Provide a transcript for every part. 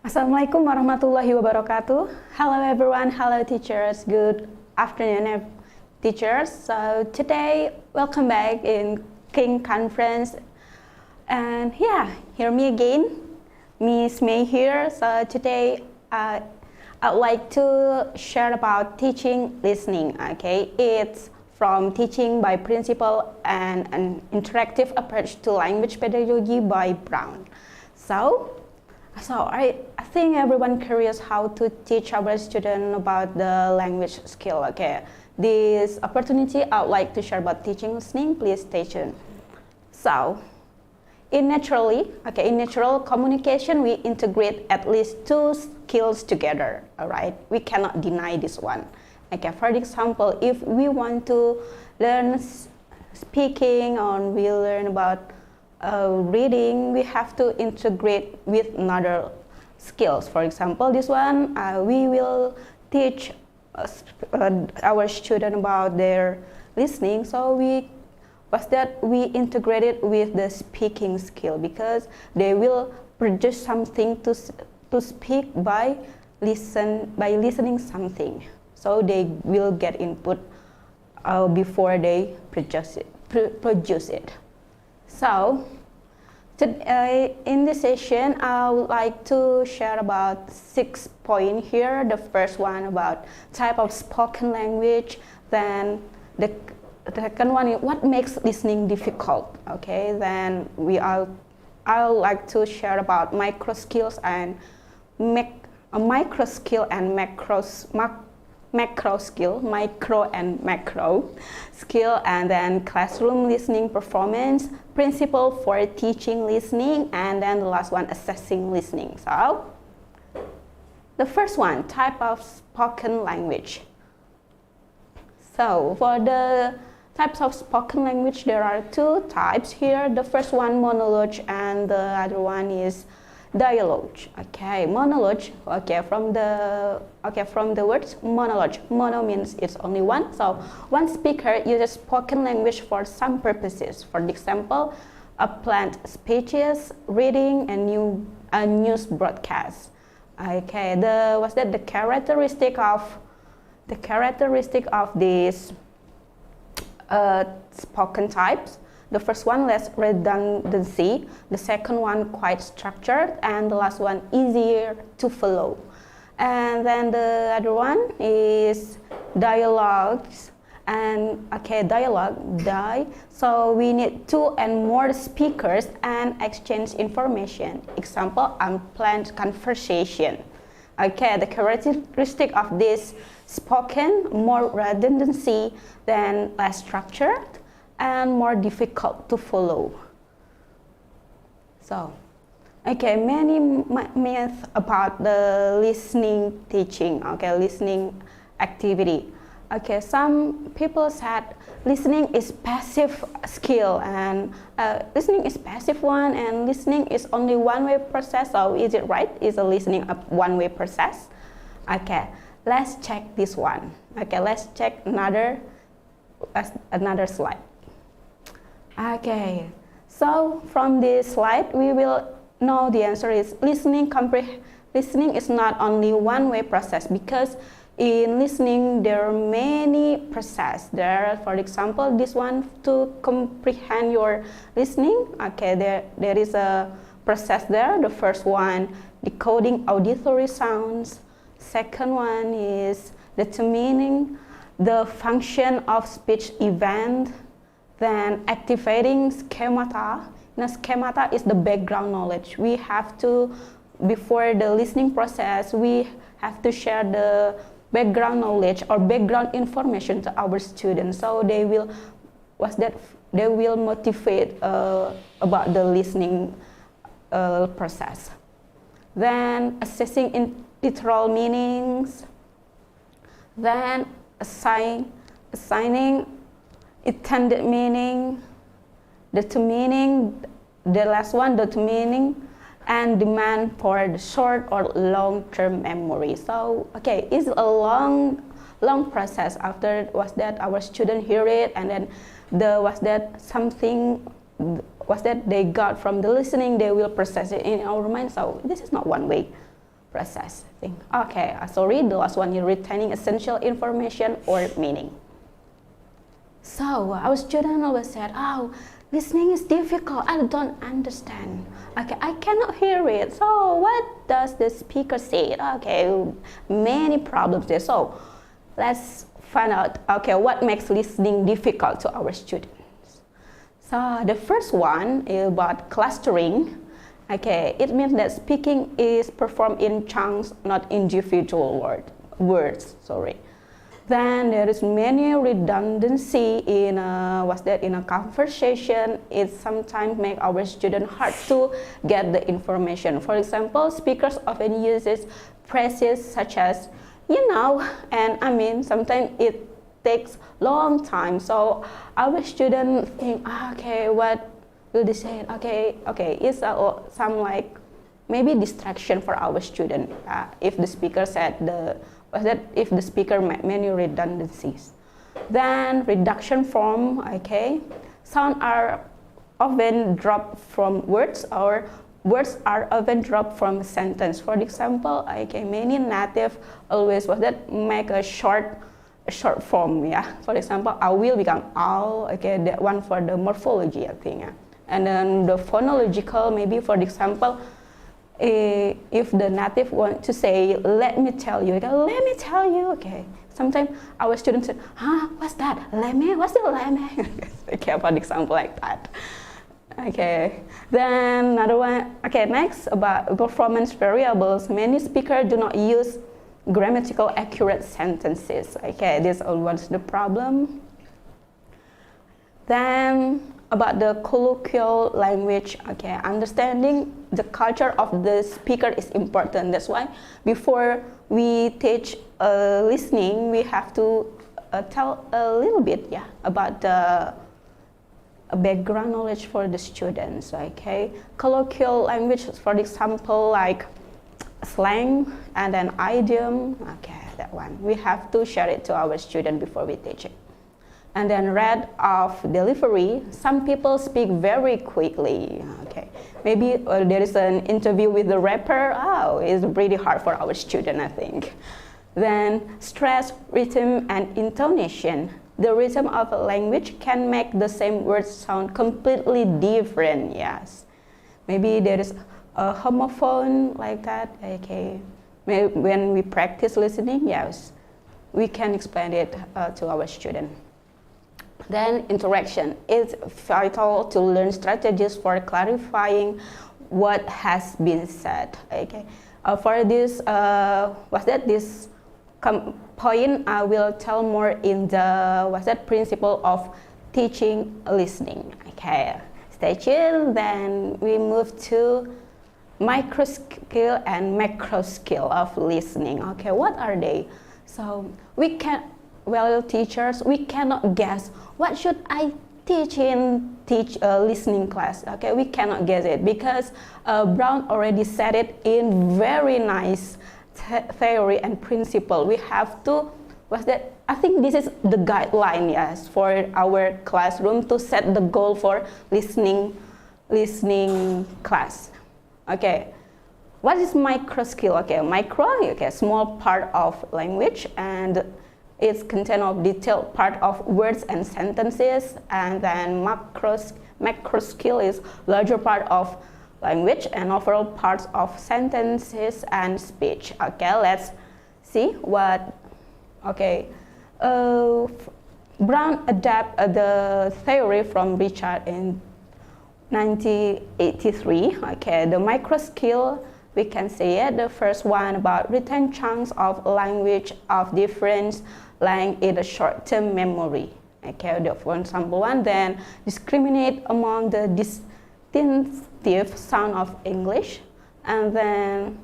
Assalamualaikum warahmatullahi wabarakatuh. Hello everyone, hello teachers, good afternoon teachers. So today, welcome back in King Conference. And yeah, hear me again, Miss May here. So today, I'd like to share about teaching listening, okay? It's from teaching by principle and an interactive approach to language pedagogy by Brown. So I think everyone curious how to teach our students about the language skill. Okay, this opportunity I'd like to share about teaching listening. Please stay tuned. So, in natural communication, we integrate at least two skills together. All right, we cannot deny this one. Okay, for example, if we want to learn speaking or we learn about reading, we have to integrate with another skills. For example, this one, we will teach our student about their listening. So we integrated with the speaking skill because they will produce something to speak by listening something. So they will get input before they produce it. So, in this session, I would like to share about 6 points here. The first one about type of spoken language. Then the second one is what makes listening difficult. Okay. Then I would like to share about micro skills and macro skill, and then classroom listening performance, principle for teaching listening, and then the last one, assessing listening. So, the first one, type of spoken language. So, for the types of spoken language, there are two types here. The first one, monologue, and the other one is dialogue. Okay, monologue. Okay, from the words monologue. Mono means it's only one. So one speaker uses spoken language for some purposes. For example, a planned speeches, reading, and news broadcast. Okay, the characteristic of these spoken types. The first one, less redundancy. The second one, quite structured. And the last one, easier to follow. And then the other one is dialogues. And so we need two and more speakers and exchange information. Example, unplanned conversation. Okay, the characteristic of this spoken, more redundancy than less structured and more difficult to follow. So, okay, many myths about the listening teaching, okay, listening activity. Okay, some people said listening is passive skill and listening is passive one and listening is only one-way process. So is it right? Is a listening a one-way process? Okay, let's check this one. Okay, let's check another slide. Okay, so from this slide, we will know the answer is listening is not only one-way process because in listening there are many processes. For example, this one to comprehend your listening. Okay, there is a process there. The first one, decoding auditory sounds. Second one is determining the function of speech event. Then activating schemata. Now, schemata is the background knowledge. We have to, before the listening process, we have to share the background knowledge or background information to our students. So they will motivate about the listening process. Then assessing literal meanings. Then assigning intended meaning, determining the last one, determining and demand for the short or long-term memory. So, okay, it's a long process. After our student hear it, and then they got from the listening, they will process it in our mind. So this is not one way. processing. Okay, sorry, the last one is retaining essential information or meaning. So our student always said, oh, listening is difficult, I don't understand. Okay, I cannot hear it. So what does the speaker say? Okay, many problems there. So let's find out, okay, what makes listening difficult to our students. So the first one is about clustering. Okay, it means that speaking is performed in chunks, not individual words. Sorry. Then there is many redundancy in in a conversation. It sometimes makes our student hard to get the information. For example, speakers often uses phrases such as you know and I mean. Sometimes it takes long time. So our students think, okay, what will they say? Okay, it's some like maybe distraction for our student if the speaker said if the speaker made many redundancies. Then reduction form, okay, sound are often dropped from words or words are often dropped from a sentence. For example, okay, many native always make a short form, yeah. For example, I will become I'll, okay, that one for the morphology, I think. And then the phonological, maybe for example, if the native want to say, let me tell you, okay. Sometimes our students say, what's that? What's the leme? Okay, for example like that. Okay, then another one, okay, next about performance variables. Many speakers do not use grammatical accurate sentences. Okay, this was the problem. Then about the colloquial language, okay, understanding the culture of the speaker is important. That's why before we teach listening, we have to tell a little bit, about the background knowledge for the students. Okay, colloquial language, for example, like slang and then idiom. Okay, that one we have to share it to our student before we teach it. And then rate of delivery. Some people speak very quickly. Okay, maybe there is an interview with the rapper. Oh, it's pretty hard for our student, I think. Then stress, rhythm, and intonation. The rhythm of a language can make the same words sound completely different. Yes, maybe there is a homophone like that. Okay, maybe when we practice listening, yes, we can explain it to our student. Then interaction is vital to learn strategies for clarifying what has been said. Okay, for this, this point I will tell more in the principle of teaching listening. Okay, stay tuned. Then we move to micro skill and macro skill of listening. Okay, what are they? So we can. Well, teachers, we cannot guess what should I teach in listening class. Okay, we cannot guess it because Brown already said it in very nice theory and principle. We have to, I think this is the guideline, yes, for our classroom to set the goal for listening class. Okay, what is micro skill? Okay, micro, okay, small part of language, and it's content of detailed part of words and sentences. And then macro skill is larger part of language and overall parts of sentences and speech. Okay, let's see what. Okay, Brown adapted the theory from Richard in 1983. Okay, the micro skill, we can see it. The first one about retain chunks of language of different length in a short-term memory. Okay, for example one, then discriminate among the distinctive sound of English, and then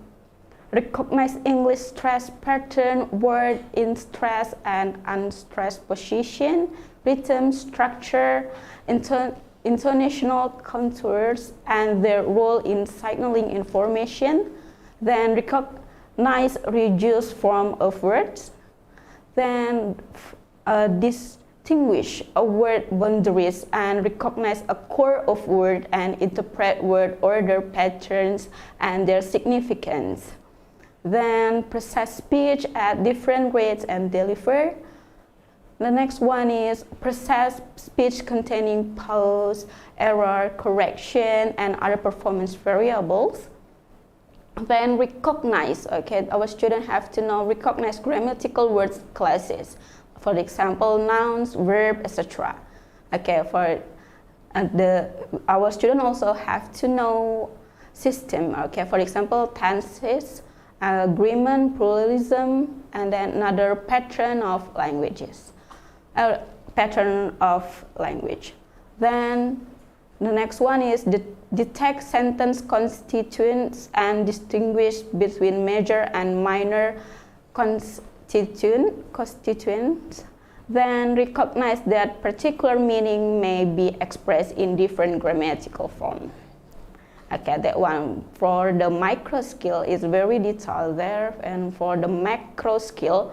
recognize English stress pattern, word in stress and unstressed position, rhythm, structure, intonational contours, and their role in signaling information. Then recognize reduced form of words. Then distinguish a word boundaries and recognize a core of word and interpret word order patterns and their significance. Then process speech at different rates and deliver. The next one is process speech containing pause, error, correction, and other performance variables. Then recognize, okay, our students have to know recognize grammatical words classes. For example, nouns, verb, etc. Okay, for our students also have to know system. Okay, for example, tenses, agreement, pluralism, and then another pattern of languages. Pattern of language. Then the next one is detect sentence constituents and distinguish between major and minor constituents. Then recognize that particular meaning may be expressed in different grammatical form. Okay, that one for the micro skill is very detailed there, and for the macro skill,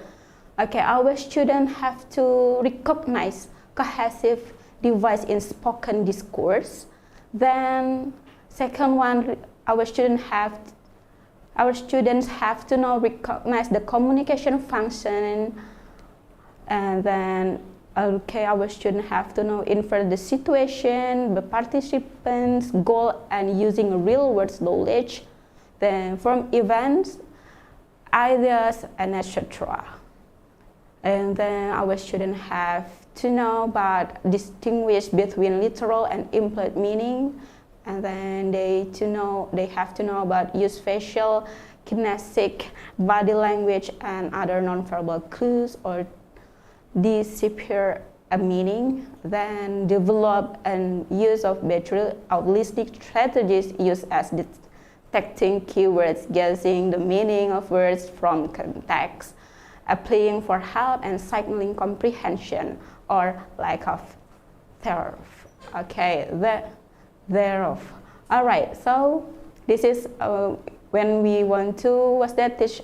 okay, our students have to recognize cohesive device in spoken discourse. Then second one, our students have to know recognize the communication function, and then okay, our students have to know infer the situation, the participants' goal, and using real world knowledge, then from events, ideas, and etc. And then our students have to know about distinguish between literal and implied meaning, and then they have to know about use facial, kinesthetic, body language, and other nonverbal clues or decipher a meaning. Then develop and use of better listening strategies used as detecting keywords, guessing the meaning of words from context, applying for help, and signaling comprehension or lack of thereof. Okay, thereof. All right, so this is when we want to teach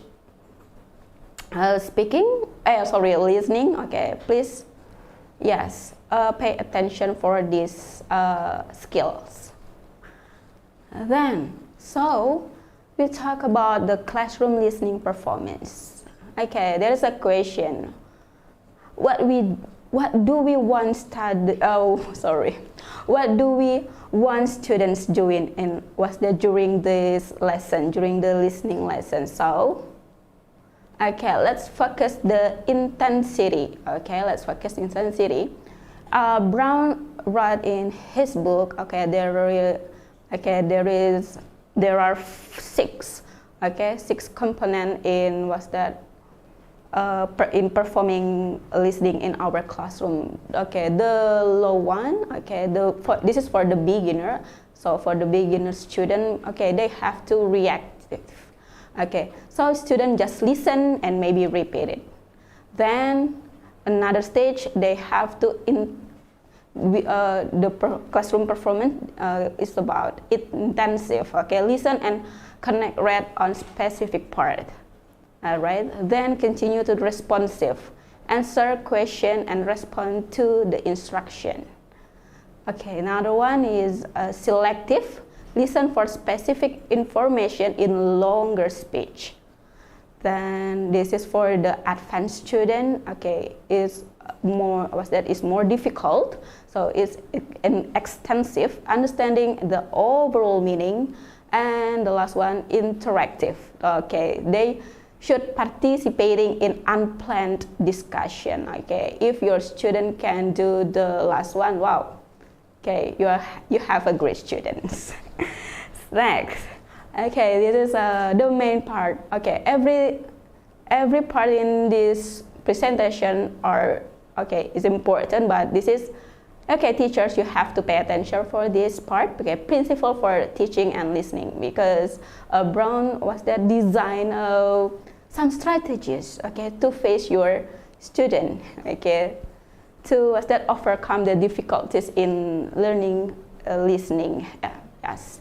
listening. Okay, please, yes, pay attention for these skills. Then, so we talk about the classroom listening performance. Okay, there is a question. What do we want students doing during this lesson, during the listening lesson? So, okay, let's focus the intensity. Okay, let's focus intensity. Brown wrote in his book. Okay, there are six components in in performing listening in our classroom. Okay, the low one. Okay, this is for the beginner. So for the beginner student, okay, they have to react. Okay, so students just listen and maybe repeat it. Then another stage, they have to classroom performance is about intensive. Okay, listen and connect read on specific part. All right. Then continue to responsive, answer question and respond to the instruction. Okay, another one is selective. Listen for specific information in longer speech. Then this is for the advanced student. Okay, is more difficult. So it's an extensive understanding the overall meaning. And the last one, interactive. Okay, they should participating in unplanned discussion. Okay, if your student can do the last one, wow. Okay, you have a great students. Next, okay, this is the main part. Okay, every part in this presentation is important, but this is okay. Teachers, you have to pay attention for this part. Okay, principle for teaching and listening, because Brown design some strategies. Okay, to face your student. Okay. To overcome the difficulties in learning listening. Yes.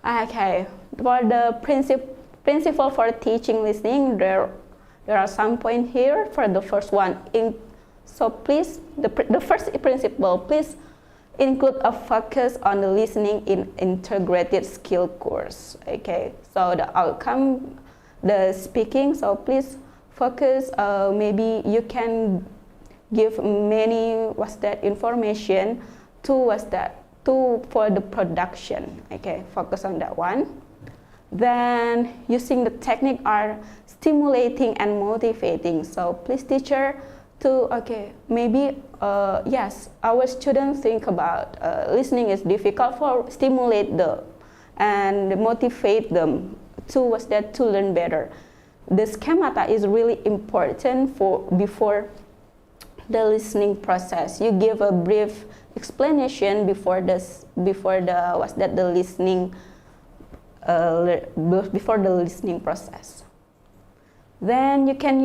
Okay. For the principle for teaching listening, there are some points here. For the first one, so please the first principle, please include a focus on the listening in integrated skill course. Okay. So the the speaking. So please focus. Maybe you can give many information to for the production. Okay, focus on that one. Then using the technique are stimulating and motivating. So please teacher to maybe yes, our students think about listening is difficult, for stimulate them and motivate them to to learn better. The schemata is really important for before the listening process. You give a brief explanation before the listening before the listening process. Then you can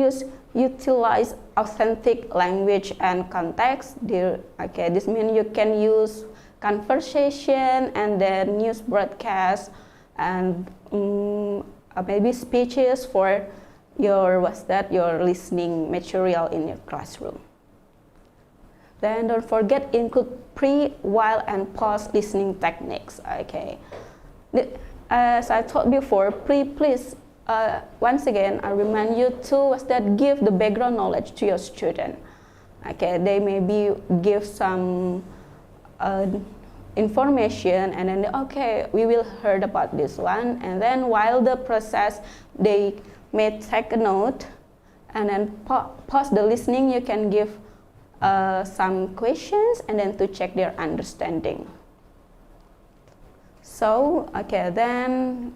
utilize authentic language and context. This means you can use conversation and then news broadcast and maybe speeches for your listening material in your classroom. Then don't forget include pre, while, and pause listening techniques. Okay. As I told before, please once again I remind you to give the background knowledge to your student. Okay, they maybe give some information and then we will heard about this one, and then while the process they may take a note and then pause the listening. You can give some questions and then to check their understanding. So then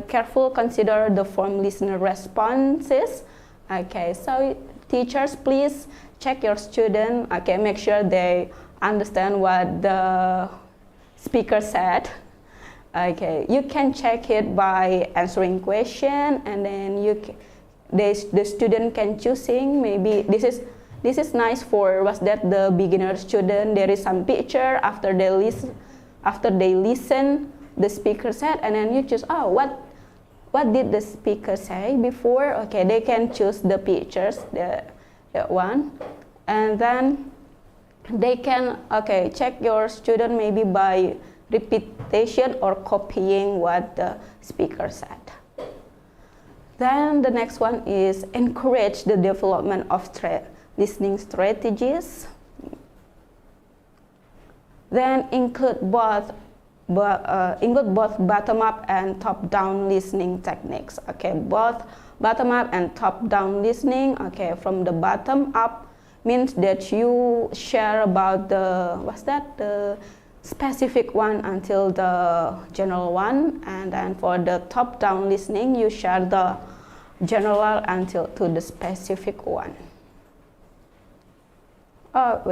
careful consider the form listener responses. So teachers, please check your student. Make sure they understand what the speaker said. You can check it by answering question, and then the student can choosing. Maybe this is nice for the beginner student. There is some picture after they listen the speaker said, and then you choose what did the speaker say before. They can choose the pictures, that one, and then they can check your student maybe by repetition or copying what the speaker said. Then the next one is encourage the development of listening strategies. Then include both bottom-up and top-down listening techniques. Both bottom-up and top-down listening. From the bottom-up means that you share about the specific one until the general one, and then for the top-down listening, you share the general until to the specific one. For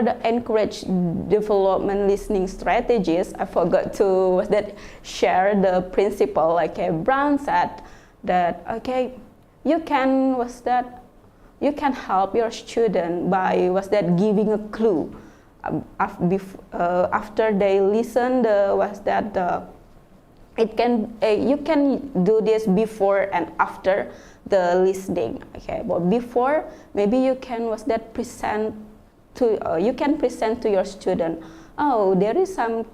the encourage development listening strategies, I forgot to share the principle. Brown said that you can help your student by giving a clue after they listen. You can do this before and after the listening. But before, maybe you can present to your student. There is some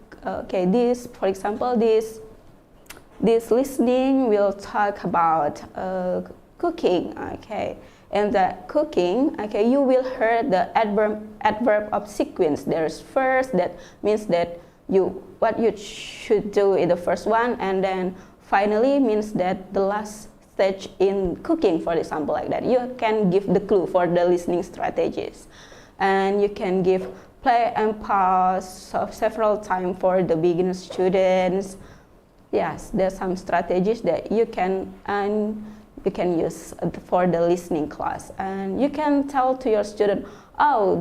this, for example, this listening will talk about cooking. And the cooking, you will hear the adverb of sequence. There's first, that means that what you should do in the first one, and then finally means that the last stage in cooking, for example, like that. You can give the clue for the listening strategies, and you can give play and pause several times for the beginner students. Yes, there's some strategies that you can use for the listening class, and you can tell to your student,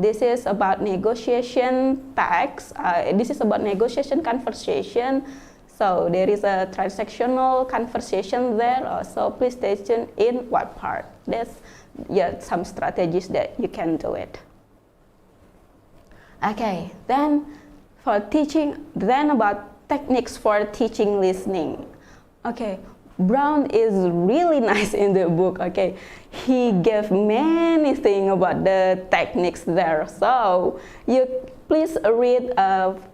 this is about negotiation text, this is about negotiation conversation, so there is a transactional conversation there, so please stay tuned in what part. There's some strategies that you can do it. Then for teaching, then about techniques for teaching listening. Brown is really nice in the book. He gave many things about the techniques there. So you please read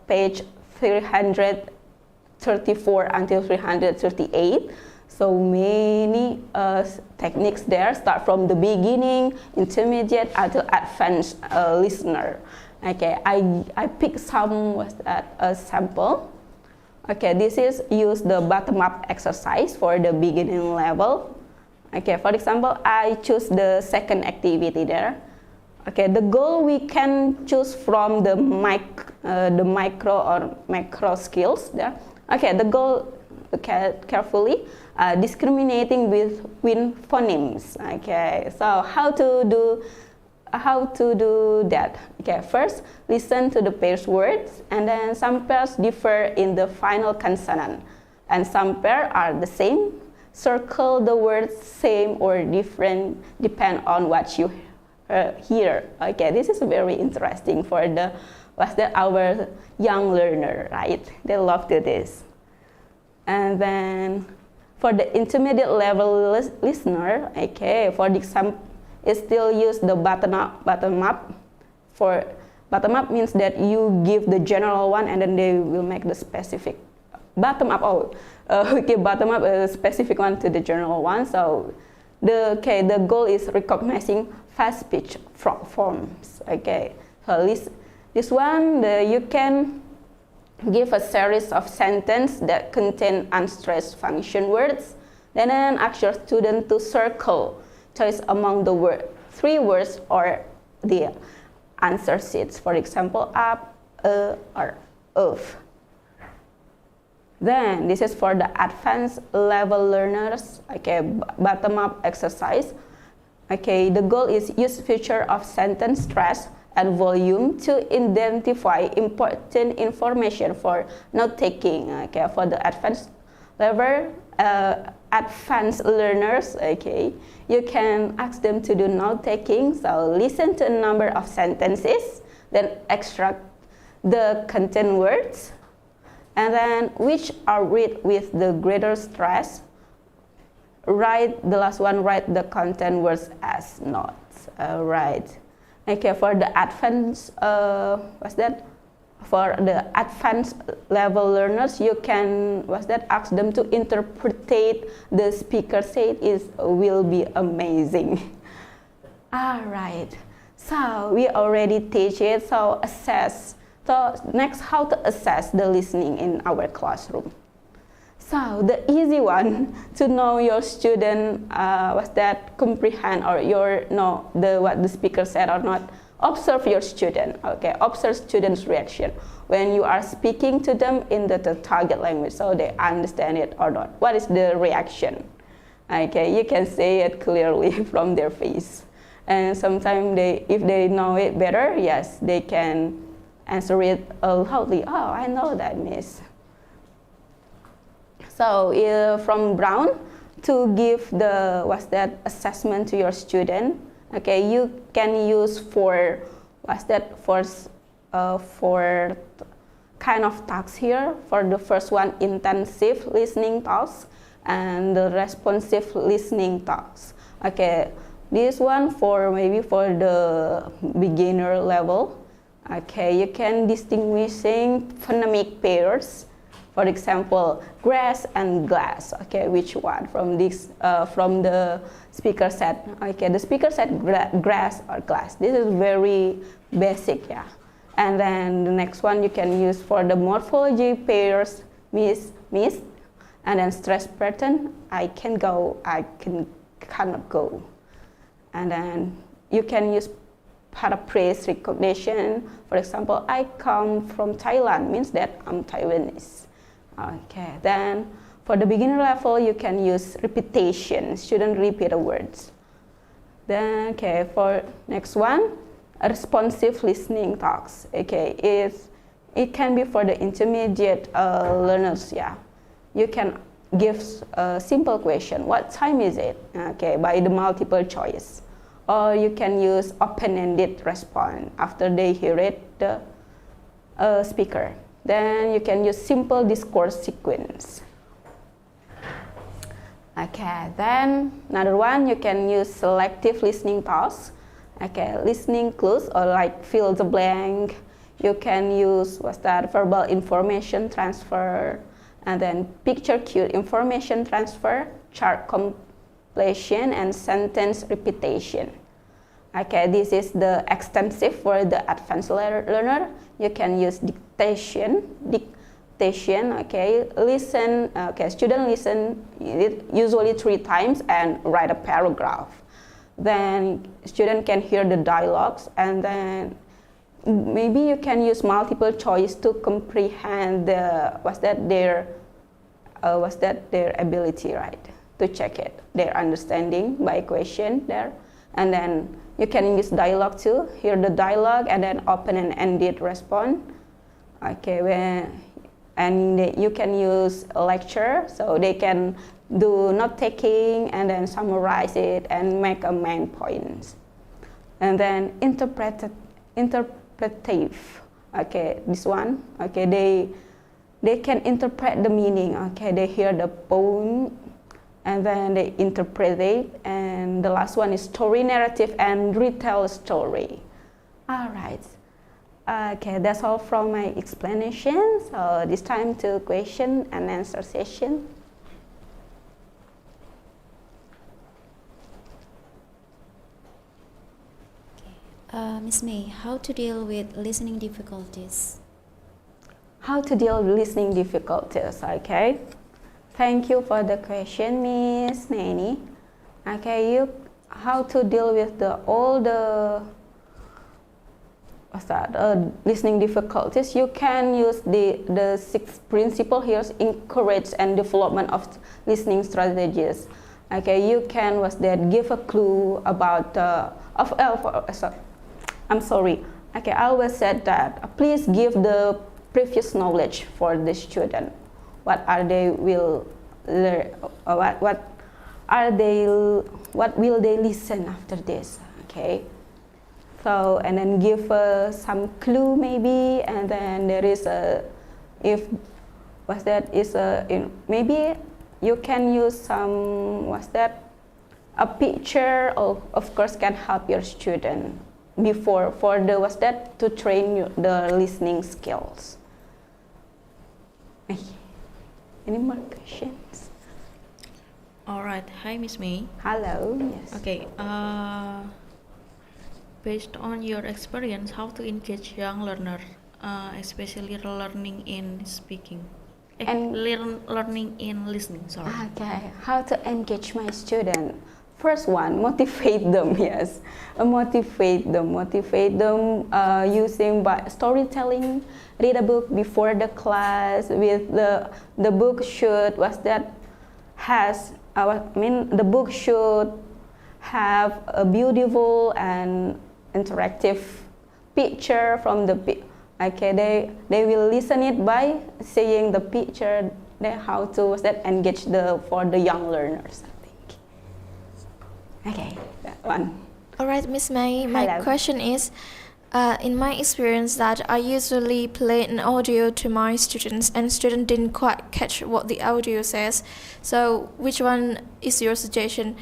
page 334 until 338. so many techniques there, start from the beginning, intermediate, until advanced listener. Okay, I picked some sample. Okay, this is use the bottom-up exercise for the beginning level. Okay, for example, I choose the second activity there. Okay, the goal we can choose from the micro or macro skills there. Okay, the goal, carefully discriminating between phonemes. Okay, so how to do that? Okay, first listen to the pairs words, and then some pairs differ in the final consonant, and some pairs are the same. Circle the words same or different depend on what you hear. Okay, this is very interesting for our young learner, right? They love to this. And then for the intermediate level listener, okay, for the example, it still use the bottom up. For bottom up means that you give the general one and then they will make the specific. Bottom up, bottom up a specific one to the general one. So the goal is recognizing fast speech forms. Okay, so this one you can give a series of sentences that contain unstressed function words. Then ask your student to circle choice among the three words or the answer sheets. For example, up, or of. Then this is for the advanced level learners. Okay, bottom-up exercise. Okay, the goal is use feature of sentence stress and volume to identify important information for note-taking. Okay, for the advanced level, advanced learners, okay, you can ask them to do note-taking. So listen to a number of sentences, then extract the content words, and then which are read with the greater stress. Write the last one, write the content words as notes. Right. Okay, for the advanced, for the advanced level learners, you can, ask them to interpret the speaker said will be amazing. All right. So we already teach it. So assess. So next, how to assess the listening in our classroom. So the easy one to know your student comprehend or what the speaker said or not. Observe your student. Okay, observe students' reaction when you are speaking to them in the target language, so they understand it or not. What is the reaction? Okay, you can say it clearly from their face. And sometimes if they know it better, yes, they can answer it loudly. Oh, I know that, miss. So from Brown, to give the assessment to your student, okay, you can use for kind of tasks here. For the first one, intensive listening tasks, and the responsive listening tasks. Okay, this one maybe for the beginner level. Okay, you can distinguishing phonemic pairs. For example, grass and glass. Okay, which one from the speaker said? Okay, the speaker said grass or glass. This is very basic, yeah. And then the next one you can use for the morphology pairs, miss, and then stress pattern. I can go, I cannot go. And then you can use paraphrase recognition. For example, I come from Thailand means that I'm Taiwanese. Okay, then for the beginner level, you can use repetition. Student repeat the words. Then, okay, for next one, responsive listening tasks. Okay, it can be for the intermediate learners. Yeah, you can give a simple question. What time is it? Okay, by the multiple choice. Or you can use open-ended response after they hear it, the speaker. Then you can use simple discourse sequence. Okay, then another one, you can use selective listening tasks. Okay, listening clues or like fill the blank. You can use verbal information transfer. and then picture cue information transfer, chart completion, and sentence repetition. Okay, this is the extensive for the advanced learner. You can use dictation. Okay, listen. Okay, student listen usually 3 times and write a paragraph. Then student can hear the dialogues, and then maybe you can use multiple choice to comprehend their ability, right? To check it, their understanding by question there, and then you can use dialogue too. Hear the dialogue and then open and ended response. Okay, and you can use a lecture, so they can do note taking and then summarize it and make a main points. And then interpretive. Okay, this one. Okay, they can interpret the meaning. Okay, they hear the poem and then they interpret it. And the last one is story narrative and retell story. All right. Okay, that's all from my explanation. So this time to question and answer session. Ms. May, how to deal with listening difficulties? How to deal with listening difficulties, okay? Thank you for the question, Miss Nani. Okay, how to deal with all the listening difficulties? You can use the 6 principle here, encourage and development of listening strategies. Okay, you can give a clue about I'm sorry. Okay, I always said that please give the previous knowledge for the student. What will they listen after this? Okay. So and then give some clue maybe, and then there is maybe you can use some a picture of course can help your student before to train the listening skills. Any more questions? All right. Hi, Miss May. Hello. Yes. Okay. Based on your experience, how to engage young learner, especially learning in speaking, and learning in listening. Sorry. Okay. How to engage my student? First one, motivate them. Yes, motivate them using by storytelling. Read a book before the class. With the book should the book should have a beautiful and interactive picture from the okay. They will listen it by seeing the picture. How to engage for the young learners. Okay, that one. All right, Miss May, my question is, in my experience that I usually play an audio to my students and students didn't quite catch what the audio says. So which one is your suggestion?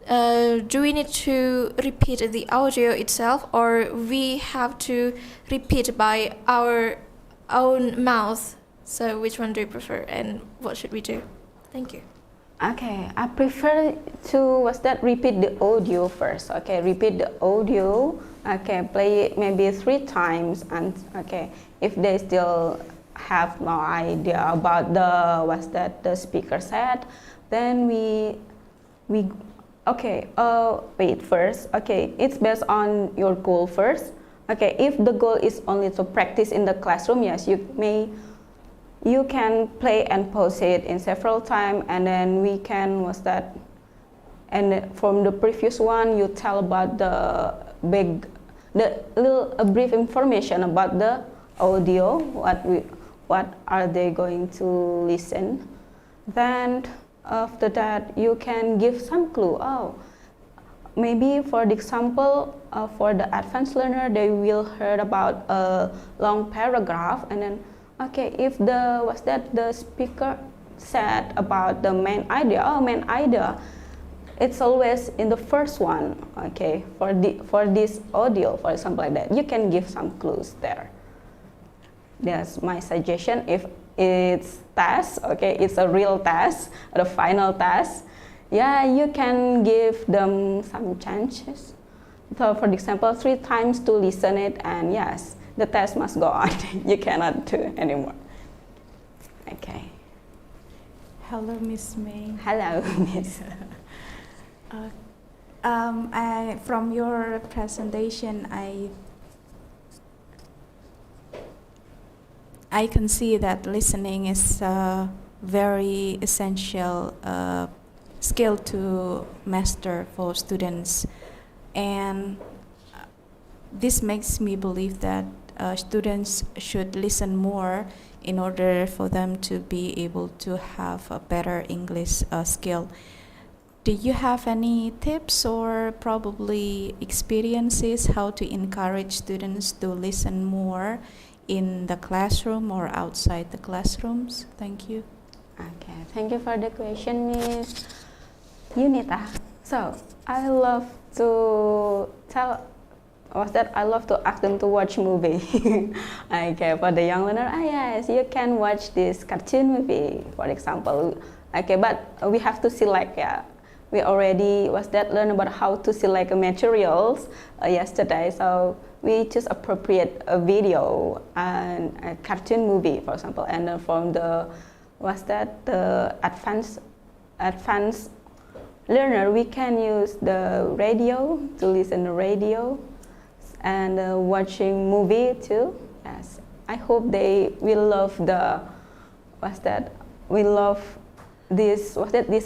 Do we need to repeat the audio itself, or we have to repeat by our own mouth? So which one do you prefer and what should we do? Thank you. Okay, I prefer to repeat the audio first. Okay, repeat the audio. Okay, play it maybe 3 times, and okay, if they still have no idea about the speaker said, then we wait first. Okay, it's based on your goal first. Okay, if the goal is only to practice in the classroom, yes, you can play and pause it in several times, and then we can and from the previous one you tell about a brief information about the audio, what are they going to listen. Then after that you can give some clue. Maybe for the example, for the advanced learner, they will hear about a long paragraph, and then okay, if the speaker said about the main idea, it's always in the first one. Okay, for this audio, for example, like that, you can give some clues there. That's my suggestion. If it's test, okay, it's a real test, the final test, yeah, you can give them some chances. So for example, 3 times to listen it, and yes, the test must go on. You cannot do it anymore. Okay. Hello, Miss May. Hello, Miss. From your presentation, I can see that listening is a very essential skill to master for students, and this makes me believe that students should listen more in order for them to be able to have a better English skill. Do you have any tips or probably experiences how to encourage students to listen more in the classroom or outside the classrooms? Thank you. Okay, thank you for the question, Miss Yunita. So I love to I love to ask them to watch movie. Okay, for the young learner, yes, you can watch this cartoon movie, for example. Okay, but we have to select, yeah. We already learn about how to select materials yesterday, so we choose appropriate video and a cartoon movie, for example, and from the the advanced learner, we can use the radio to listen to radio and watching movie too. Yes, I hope they will love the we love this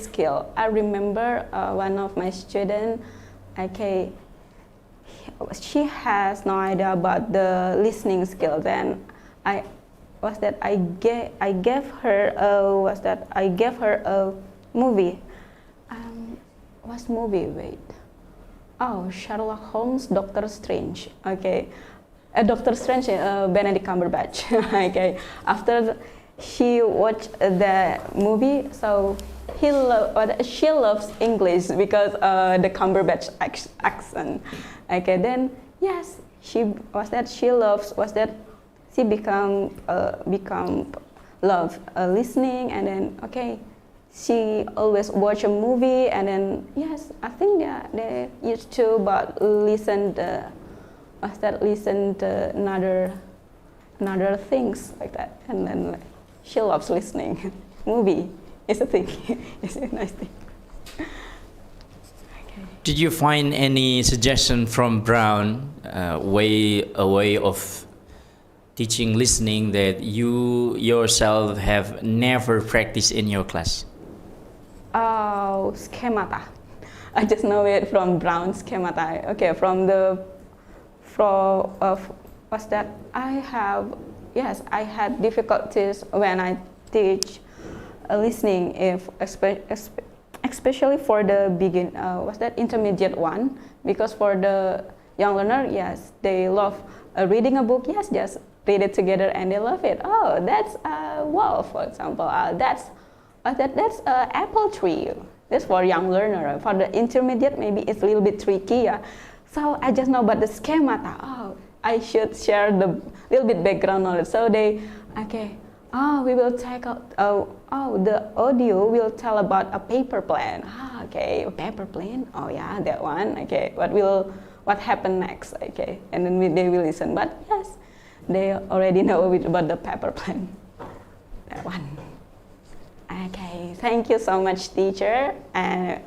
skill. I remember one of my students, okay, she has no idea about the listening skill. Then I gave her a movie. What's movie? Wait. Oh, Sherlock Holmes, Doctor Strange. Okay, Doctor Strange, Benedict Cumberbatch. Okay, after she watched the movie, so she loves English because the Cumberbatch accent. Okay, then yes, she become love listening, and then okay, she always watch a movie, and then yes, I think they used to but listen to another things like that, and then she loves listening. Movie is a thing. It's a nice thing. Okay. Did you find any suggestion from Brown, a way of teaching listening that you yourself have never practiced in your class? Oh, schemata. I just know it from Brown schemata. Okay, I had difficulties when I teach listening, especially for the intermediate one, because for the young learner, yes, they love reading a book. Yes, just read it together and they love it. Oh, that's a wall, for example. That's apple tree. That's for young learner. For the intermediate, maybe it's a little bit tricky. Yeah. So I just know about the schemata. Oh, I should share the little bit background knowledge. So we will take out. The audio will tell about a paper plane. Okay, a paper plane. Oh yeah, that one. Okay, what happened next? Okay, and then they will listen. But yes, they already know about the paper plane. That one. Okay, thank you so much, teacher. And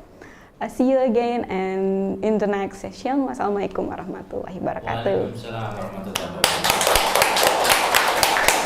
I see you again and in the next session. Wassalamualaikum warahmatullahi wabarakatuh. Waalaikumsalam warahmatullahi wabarakatuh.